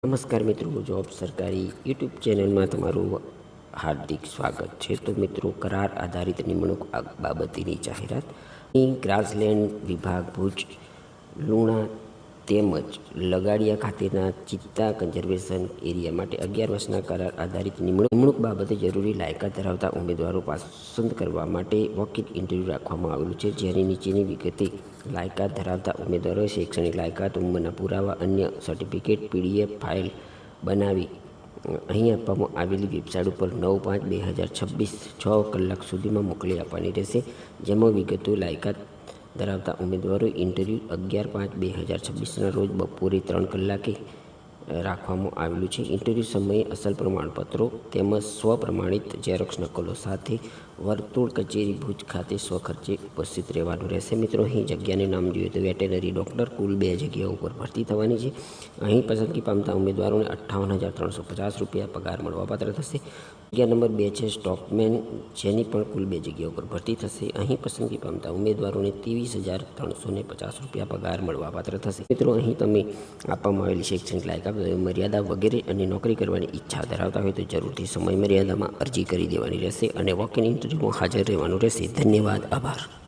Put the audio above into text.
નમસ્કાર મિત્રો, જોબ સરકારી યુટ્યુબ ચેનલમાં તમારું હાર્દિક સ્વાગત છે। તો મિત્રો, કરાર આધારિત નિમણૂક બાબતની જાહેરાત ગ્રાસલેન્ડ વિભાગ ભુજ, લુણા તેમજ લગાડિયા ખાતેના ચિત્તા કન્ઝર્વેશન એરિયા માટે 11 વર્ષના કરાર આધારિત નિમણૂક બાબતે જરૂરી લાયકાત ધરાવતા ઉમેદવારો પસંદ કરવા માટે વોક-ઇન ઇન્ટરવ્યૂ રાખવામાં આવેલું છે, જેની નીચેની વિગતે લાયકાત ધરાવતા ઉમેદવારોએ શૈક્ષણિક લાયકાત, ઉંમરના પુરાવા, અન્ય સર્ટિફિકેટ PDF ફાઇલ બનાવી અહીં આપવામાં આવેલી વેબસાઇટ ઉપર 9/5/2026 6 કલાક સુધીમાં મોકલી આપવાની રહેશે। જેમાં વિગતો લાયકાત ધરાવતા ઉમેદવારોએ ઇન્ટરવ્યૂ 11/5/2026ના રોજ બપોરે 3 કલાકે રાખવામાં આવેલું છે। ઇન્ટરવ્યૂ સમયે અસલ પ્રમાણપત્રો તેમજ સ્વપ્રમાણિત ઝેરોક્ષ નકલો સાથે વર્તુળ કચેરી ભુજ ખાતે સ્વખર્ચે ઉપસ્થિત રહેવાનું રહેશે। મિત્રો, અહીં જગ્યાને નામ જોઈએ તો વેટેનરી ડૉક્ટર, કુલ 2 જગ્યાઓ ઉપર ભરતી થવાની છે। અહીં પસંદગી પામતા ઉમેદવારોને 58,350 રૂપિયા પગાર મળવાપાત્ર થશે। જગ્યા નંબર 2 છે સ્ટોકમેન, જેની પણ કુલ 2 જગ્યાઓ પર ભરતી થશે। અહીં પસંદગી પામતા ઉમેદવારોને 23,350 રૂપિયા પગાર મળવાપાત્ર થશે। મિત્રો, અહીં તમે આપવામાં આવેલી શૈક્ષણિક લાયકાત, મર્યાદા વગેરે અને નોકરી કરવાની ઈચ્છા ધરાવતા હોય તો જરૂરથી સમય મર્યાદામાં અરજી કરી દેવાની રહેશે અને વોક-ઇન ઇન્ટરવ્યૂમાં હાજર રહેવાનું રહેશે। ધન્યવાદ, આભાર।